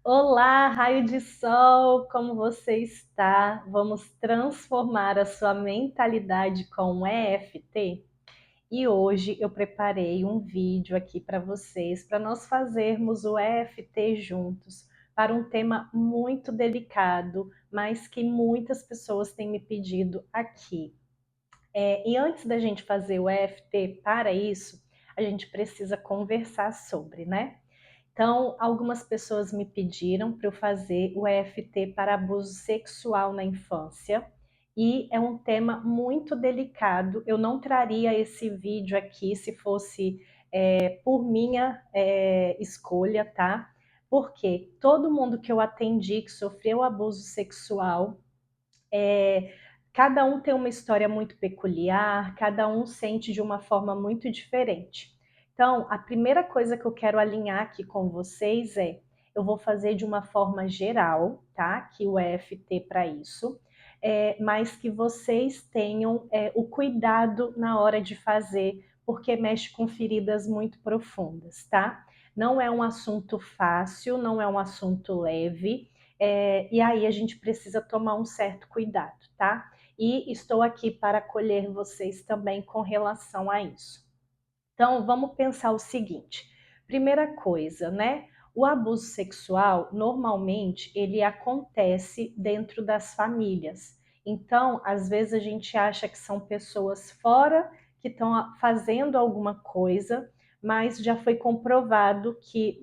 Olá, raio de sol, como você está? Vamos transformar a sua mentalidade com o EFT? E hoje eu preparei um vídeo aqui para vocês, para nós fazermos o EFT juntos, para um tema muito delicado, mas que muitas pessoas têm me pedido aqui. E antes da gente fazer o EFT para isso, a gente precisa conversar sobre, né? Então, algumas pessoas me pediram para eu fazer o EFT para abuso sexual na infância, e é um tema muito delicado. Eu não traria esse vídeo aqui se fosse por minha escolha, tá? Porque todo mundo que eu atendi que sofreu abuso sexual, cada um tem uma história muito peculiar, cada um sente de uma forma muito diferente. Então, a primeira coisa que eu quero alinhar aqui com vocês eu vou fazer de uma forma geral, tá? Que o EFT para isso, mas que vocês tenham o cuidado na hora de fazer, porque mexe com feridas muito profundas, tá? Não é um assunto fácil, não é um assunto leve, e aí a gente precisa tomar um certo cuidado, tá? E estou aqui para acolher vocês também com relação a isso. Então, vamos pensar o seguinte: primeira coisa, né? O abuso sexual, normalmente, ele acontece dentro das famílias. Então, às vezes a gente acha que são pessoas fora que estão fazendo alguma coisa, mas já foi comprovado que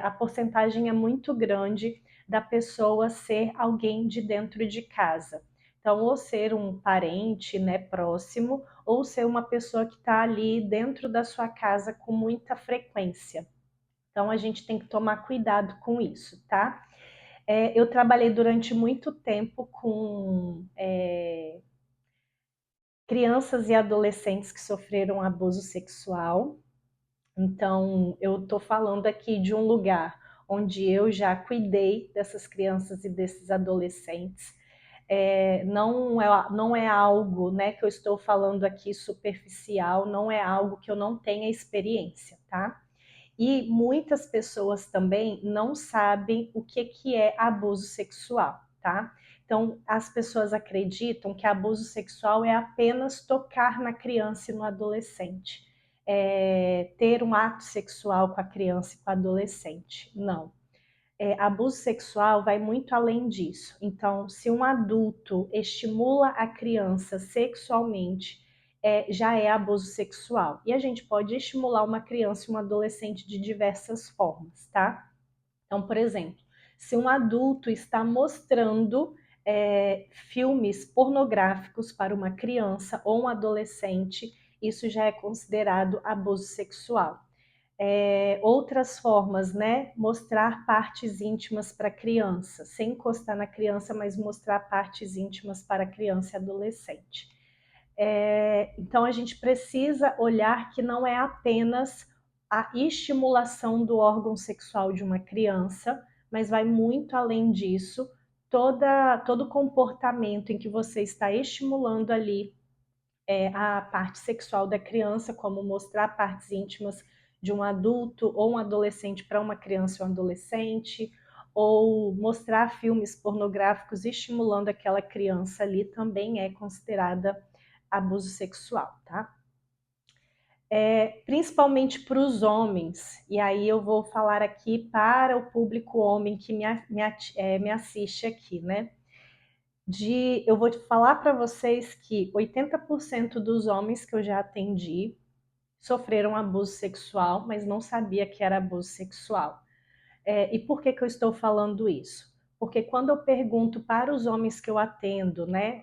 a porcentagem é muito grande da pessoa ser alguém de dentro de casa. Então, ou ser um parente, né, próximo, ou ser uma pessoa que está ali dentro da sua casa com muita frequência. Então a gente tem que tomar cuidado com isso, tá? Eu trabalhei durante muito tempo com crianças e adolescentes que sofreram abuso sexual. Então eu estou falando aqui de um lugar onde eu já cuidei dessas crianças e desses adolescentes. Não é algo, né, que eu estou falando aqui superficial, não é algo que eu não tenha experiência, tá? E muitas pessoas também não sabem o que é abuso sexual, tá? Então, as pessoas acreditam que abuso sexual é apenas tocar na criança e no adolescente, ter um ato sexual com a criança e com o adolescente. Não. Abuso sexual vai muito além disso. Então, se um adulto estimula a criança sexualmente, já é abuso sexual. E a gente pode estimular uma criança e um adolescente de diversas formas, tá? Então, por exemplo, se um adulto está mostrando filmes pornográficos para uma criança ou um adolescente, isso já é considerado abuso sexual. Outras formas, né? Mostrar partes íntimas para a criança, sem encostar na criança, mas mostrar partes íntimas para a criança e adolescente. Então a gente precisa olhar que não é apenas a estimulação do órgão sexual de uma criança, mas vai muito além disso, todo comportamento em que você está estimulando ali a parte sexual da criança, como mostrar partes íntimas de um adulto ou um adolescente para uma criança ou um adolescente, ou mostrar filmes pornográficos estimulando aquela criança ali, também é considerada abuso sexual, tá? Principalmente para os homens, e aí eu vou falar aqui para o público homem que me assiste aqui, né? Eu vou falar para vocês que 80% dos homens que eu já atendi sofreram abuso sexual, mas não sabia que era abuso sexual. E por que que eu estou falando isso? Porque quando eu pergunto para os homens que eu atendo, né,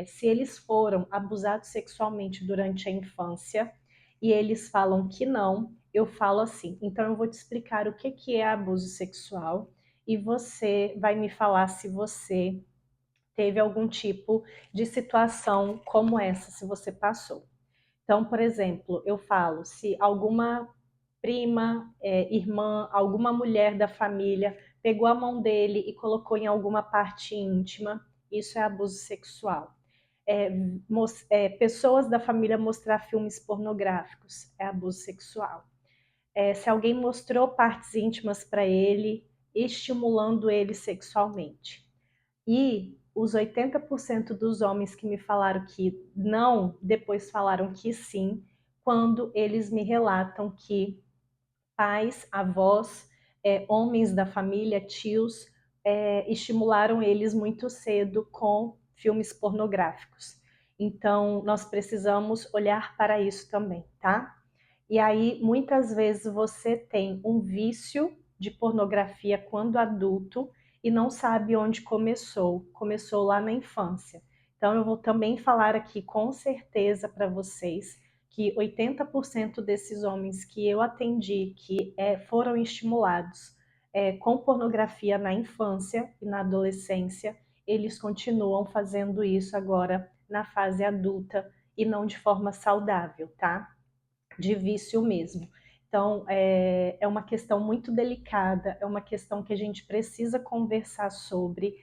se eles foram abusados sexualmente durante a infância, e eles falam que não, eu falo assim, então eu vou te explicar o que que é abuso sexual, e você vai me falar se você teve algum tipo de situação como essa, se você passou. Então, por exemplo, eu falo, se alguma prima, irmã, alguma mulher da família pegou a mão dele e colocou em alguma parte íntima, isso é abuso sexual. Pessoas da família mostrar filmes pornográficos é abuso sexual. Se alguém mostrou partes íntimas para ele, estimulando ele sexualmente. E os 80% dos homens que me falaram que não, depois falaram que sim, quando eles me relatam que pais, avós, homens da família, tios, estimularam eles muito cedo com filmes pornográficos. Então, nós precisamos olhar para isso também, tá? E aí, muitas vezes você tem um vício de pornografia quando adulto e não sabe onde começou. Começou lá na infância. Então, eu vou também falar aqui com certeza para vocês que 80% desses homens que eu atendi que foram estimulados com pornografia na infância e na adolescência, eles continuam fazendo isso agora na fase adulta e não de forma saudável, tá? De vício mesmo. Então, é uma questão muito delicada, é uma questão que a gente precisa conversar sobre.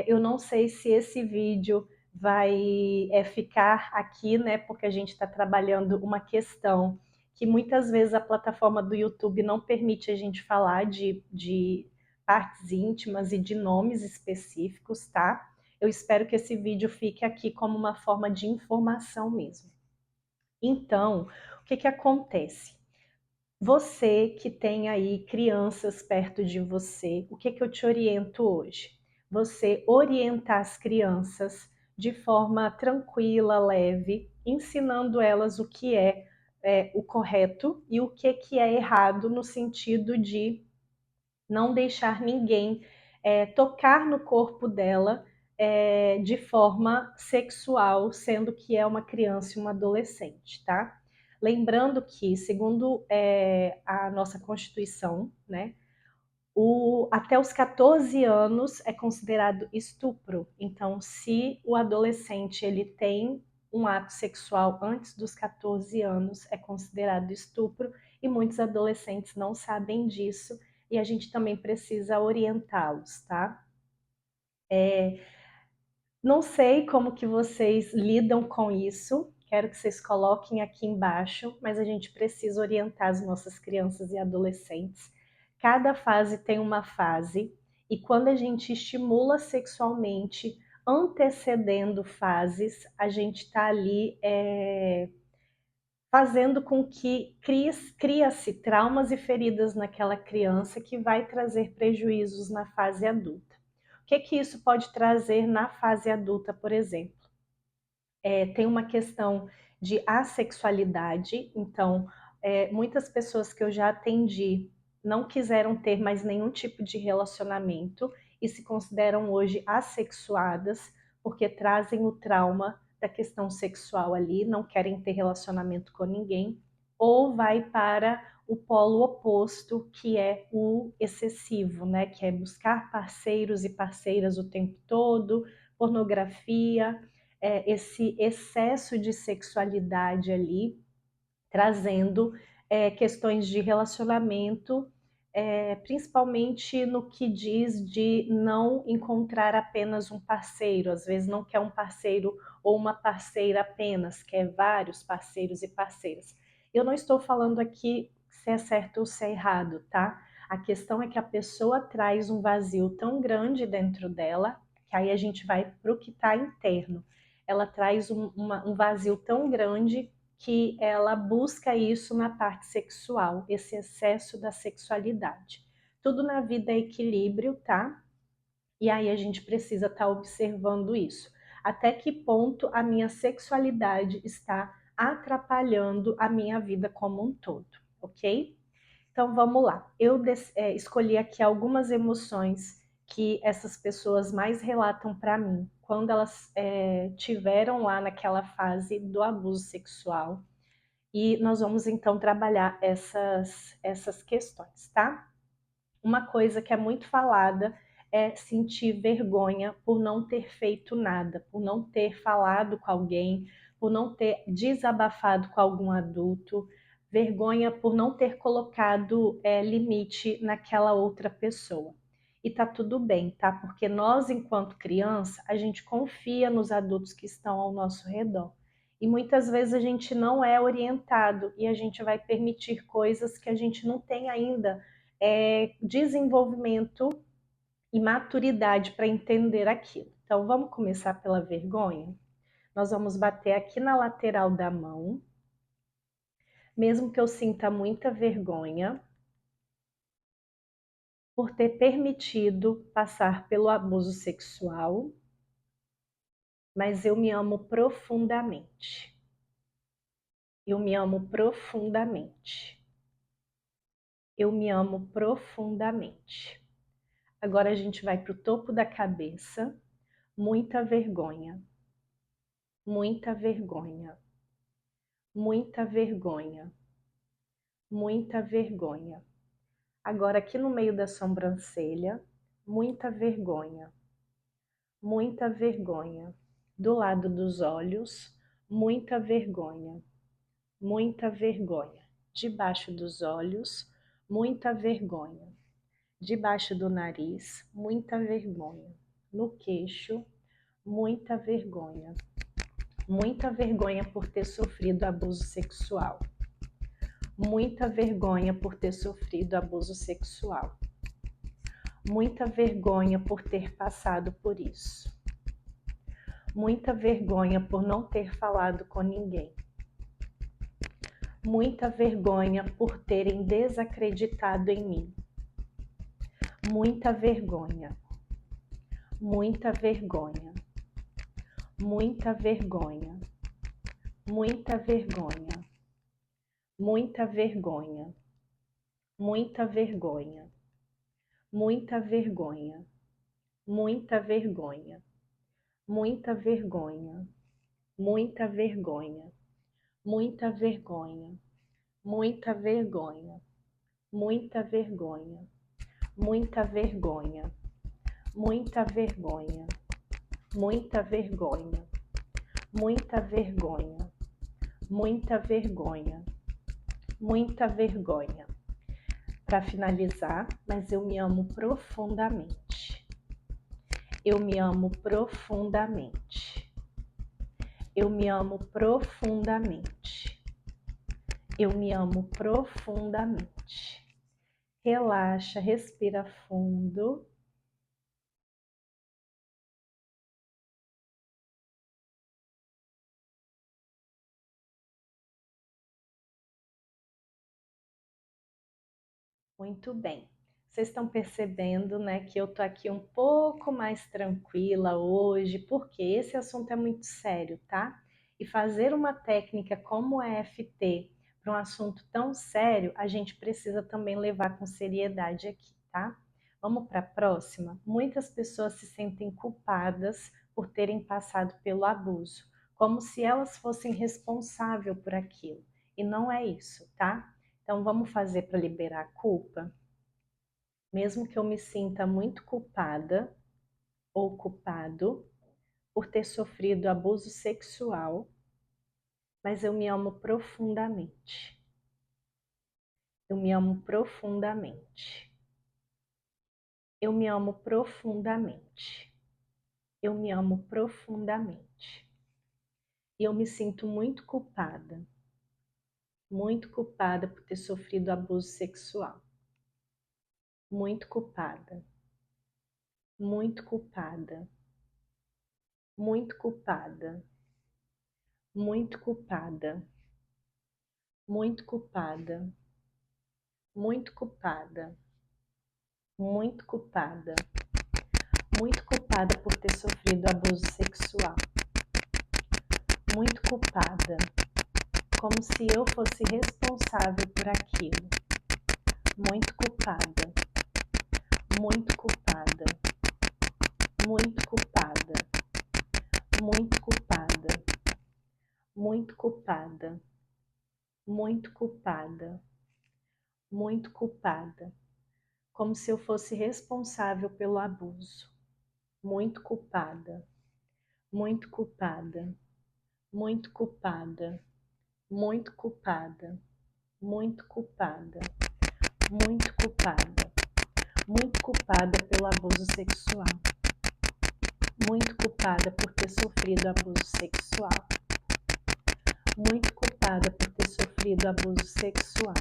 Eu não sei se esse vídeo vai ficar aqui, né? Porque a gente está trabalhando uma questão que muitas vezes a plataforma do YouTube não permite a gente falar de partes íntimas e de nomes específicos, tá? Eu espero que esse vídeo fique aqui como uma forma de informação mesmo. Então, o que acontece? Você que tem aí crianças perto de você, o que eu te oriento hoje? Você orientar as crianças de forma tranquila, leve, ensinando elas o que é o correto e o que é errado, no sentido de não deixar ninguém tocar no corpo dela de forma sexual, sendo que é uma criança e uma adolescente, tá? Lembrando que, segundo a nossa Constituição, né, até os 14 anos é considerado estupro. Então, se o adolescente ele tem um ato sexual antes dos 14 anos, é considerado estupro, e muitos adolescentes não sabem disso, e a gente também precisa orientá-los, tá? Não sei como que vocês lidam com isso, quero que vocês coloquem aqui embaixo, mas a gente precisa orientar as nossas crianças e adolescentes. Cada fase tem uma fase, e quando a gente estimula sexualmente, antecedendo fases, a gente está ali fazendo com que cria-se traumas e feridas naquela criança que vai trazer prejuízos na fase adulta. O que isso pode trazer na fase adulta, por exemplo? Tem uma questão de assexualidade, então muitas pessoas que eu já atendi não quiseram ter mais nenhum tipo de relacionamento e se consideram hoje assexuadas porque trazem o trauma da questão sexual ali, não querem ter relacionamento com ninguém, ou vai para o polo oposto, que é o excessivo, né? Que é buscar parceiros e parceiras o tempo todo, pornografia, esse excesso de sexualidade ali, trazendo questões de relacionamento, principalmente no que diz de não encontrar apenas um parceiro. Às vezes não quer um parceiro ou uma parceira apenas, quer vários parceiros e parceiras. Eu não estou falando aqui se é certo ou se é errado, tá? A questão é que a pessoa traz um vazio tão grande dentro dela, que aí a gente vai para o que está interno. Ela traz um vazio tão grande que ela busca isso na parte sexual, esse excesso da sexualidade. Tudo na vida é equilíbrio, tá? E aí a gente precisa estar observando isso. Até que ponto a minha sexualidade está atrapalhando a minha vida como um todo, ok? Então vamos lá. Eu escolhi aqui algumas emoções que essas pessoas mais relatam para mim quando elas tiveram lá naquela fase do abuso sexual. E nós vamos então trabalhar essas questões, tá? Uma coisa que é muito falada é sentir vergonha por não ter feito nada, por não ter falado com alguém, por não ter desabafado com algum adulto, vergonha por não ter colocado limite naquela outra pessoa. E tá tudo bem, tá? Porque nós, enquanto criança, a gente confia nos adultos que estão ao nosso redor. E muitas vezes a gente não é orientado e a gente vai permitir coisas que a gente não tem ainda desenvolvimento e maturidade para entender aquilo. Então, vamos começar pela vergonha? Nós vamos bater aqui na lateral da mão, mesmo que eu sinta muita vergonha por ter permitido passar pelo abuso sexual, mas eu me amo profundamente. Eu me amo profundamente. Eu me amo profundamente. Agora a gente vai para o topo da cabeça. Muita vergonha. Muita vergonha. Muita vergonha. Muita vergonha. Agora aqui no meio da sobrancelha. Muita vergonha. Muita vergonha. Do lado dos olhos. Muita vergonha. Muita vergonha. Debaixo dos olhos. Muita vergonha. Debaixo do nariz, muita vergonha. No queixo, muita vergonha. Muita vergonha por ter sofrido abuso sexual. Muita vergonha por ter sofrido abuso sexual. Muita vergonha por ter passado por isso. Muita vergonha por não ter falado com ninguém. Muita vergonha por terem desacreditado em mim. Muita vergonha. Muita vergonha. Muita vergonha. Muita vergonha. Muita vergonha. Muita vergonha. Muita vergonha. Muita vergonha. Muita vergonha. Muita vergonha. Muita vergonha. Muita vergonha. Muita vergonha. Muita vergonha. Muita vergonha. Muita vergonha. Muita vergonha. Muita vergonha. Muita vergonha. Para finalizar, mas eu me amo profundamente. Eu me amo profundamente. Eu me amo profundamente. Eu me amo profundamente. Relaxa, respira fundo. Muito bem. Vocês estão percebendo, né, que eu tô aqui um pouco mais tranquila hoje, porque esse assunto é muito sério, tá? E fazer uma técnica como a EFT para um assunto tão sério, a gente precisa também levar com seriedade aqui, tá? Vamos para a próxima? Muitas pessoas se sentem culpadas por terem passado pelo abuso, como se elas fossem responsáveis por aquilo. E não é isso, tá? Então vamos fazer para liberar a culpa? Mesmo que eu me sinta muito culpada ou culpado por ter sofrido abuso sexual, mas eu me amo profundamente. Eu me amo profundamente. Eu me amo profundamente. Eu me amo profundamente. E eu me sinto muito culpada por ter sofrido abuso sexual. Muito culpada. Muito culpada. Muito culpada. Muito culpada. Muito culpada. Muito culpada. Muito culpada. Muito culpada por ter sofrido abuso sexual. Muito culpada. Como se eu fosse responsável por aquilo. Muito culpada. Muito culpada. Muito culpada. Muito culpada. Muito culpada. Muito culpada. Muito culpada. Como se eu fosse responsável pelo abuso. Muito culpada. Muito culpada. Muito culpada. Muito culpada. Muito culpada. Muito culpada. Muito culpada pelo abuso sexual. Muito culpada por ter sofrido abuso sexual. Muito culpada por ter sofrido abuso sexual.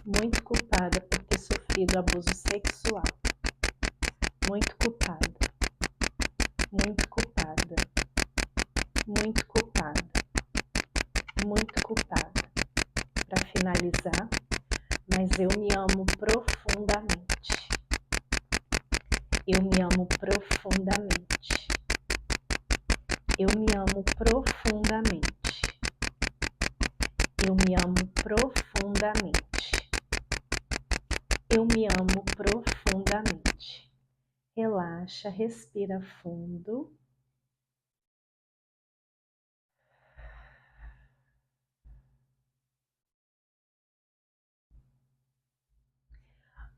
Muito culpada por ter sofrido abuso sexual. Muito culpada, muito culpada, muito culpada, muito culpada. Para finalizar, mas eu me amo profundamente. Eu me amo profundamente. Eu me amo profundamente. Eu me amo profundamente. Eu me amo profundamente. Relaxa, respira fundo.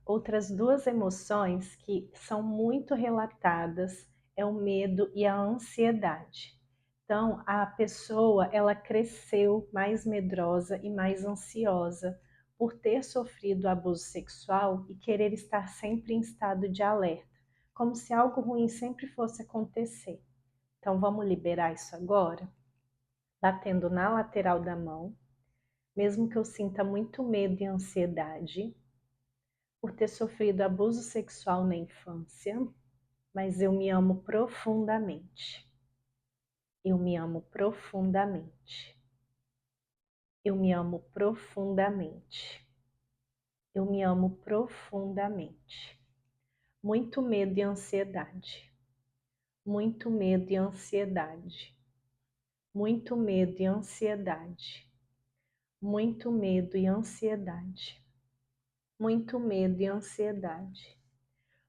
Outras duas emoções que são muito relatadas é o medo e a ansiedade. Então, a pessoa, ela cresceu mais medrosa e mais ansiosa por ter sofrido abuso sexual e querer estar sempre em estado de alerta, como se algo ruim sempre fosse acontecer. Então, vamos liberar isso agora, batendo na lateral da mão, mesmo que eu sinta muito medo e ansiedade por ter sofrido abuso sexual na infância, mas eu me amo profundamente. Eu me amo profundamente. Eu me amo profundamente. Eu me amo profundamente. Muito medo e ansiedade. Muito medo e ansiedade. Muito medo e ansiedade. Muito medo e ansiedade. Muito medo e ansiedade.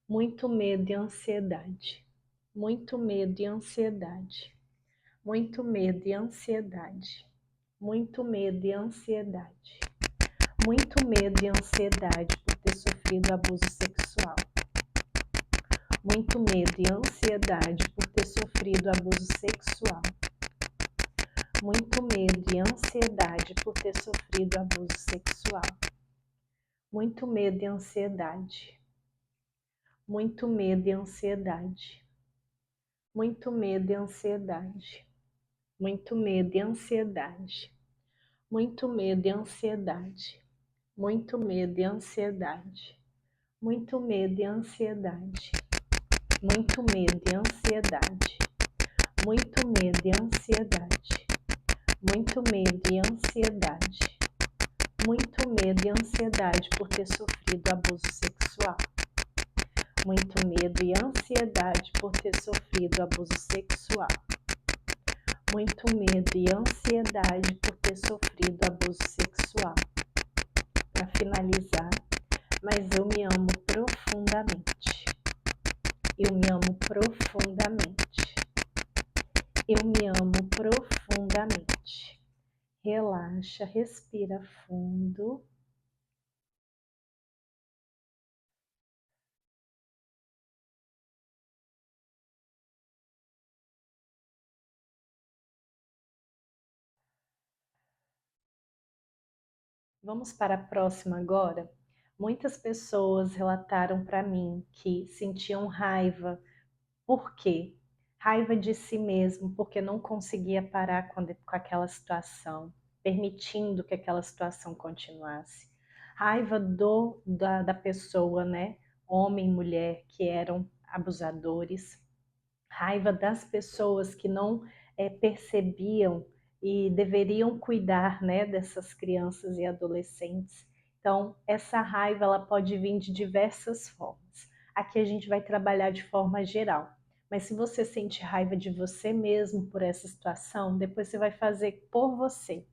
Muito medo e ansiedade. Muito medo e ansiedade. Muito medo e ansiedade. Muito medo e ansiedade. Muito medo e ansiedade por ter sofrido abuso sexual. Muito medo e ansiedade por ter sofrido abuso sexual. Muito medo e ansiedade por ter sofrido abuso sexual. Muito medo e ansiedade. Muito medo e ansiedade. Muito medo e ansiedade. Muito medo e ansiedade. Muito medo e ansiedade. Muito medo e ansiedade. Muito medo e ansiedade. Muito medo e ansiedade. Muito medo e ansiedade. Muito medo e ansiedade. Muito medo e ansiedade por ter sofrido abuso sexual. Muito medo e ansiedade por ter sofrido abuso sexual. Muito medo e ansiedade por ter sofrido abuso sexual. Para finalizar, mas eu me amo profundamente. Eu me amo profundamente. Eu me amo profundamente. Relaxa, respira fundo. Vamos para a próxima agora? Muitas pessoas relataram para mim que sentiam raiva. Por quê? Raiva de si mesmo, porque não conseguia parar com aquela situação, permitindo que aquela situação continuasse. Raiva da pessoa, né? Homem e mulher, que eram abusadores. Raiva das pessoas que não percebiam e deveriam cuidar, né, dessas crianças e adolescentes. Então, essa raiva ela pode vir de diversas formas. Aqui a gente vai trabalhar de forma geral. Mas se você sente raiva de você mesmo por essa situação, depois você vai fazer por você.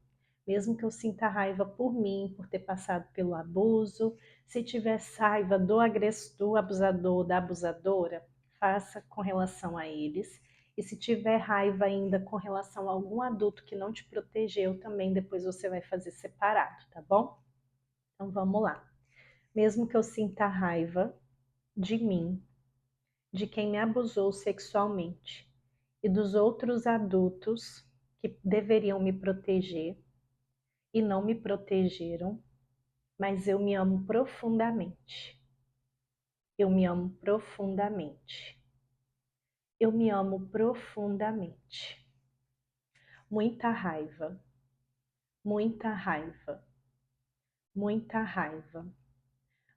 Mesmo que eu sinta raiva por mim, por ter passado pelo abuso, se tiver raiva do agressor, do abusador, da abusadora, faça com relação a eles. E se tiver raiva ainda com relação a algum adulto que não te protegeu, também depois você vai fazer separado, tá bom? Então vamos lá. Mesmo que eu sinta raiva de mim, de quem me abusou sexualmente e dos outros adultos que deveriam me proteger e não me protegeram, mas eu me amo profundamente. Eu me amo profundamente. Eu me amo profundamente. Muita raiva, muita raiva, muita raiva,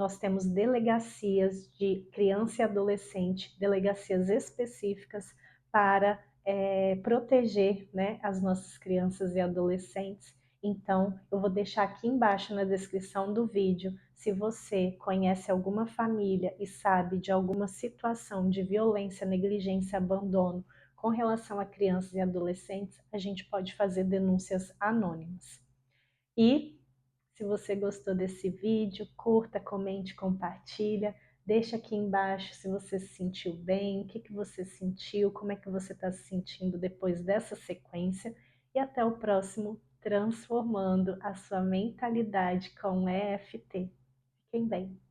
nós temos delegacias de criança e adolescente, delegacias específicas para proteger, né, as nossas crianças e adolescentes. Então, eu vou deixar aqui embaixo na descrição do vídeo, se você conhece alguma família e sabe de alguma situação de violência, negligência, abandono com relação a crianças e adolescentes, a gente pode fazer denúncias anônimas. E se você gostou desse vídeo, curta, comente, compartilha. Deixa aqui embaixo se você se sentiu bem, o que você sentiu, como é que você está se sentindo depois dessa sequência. E até o próximo Transformando a Sua Mentalidade com EFT. Fiquem bem.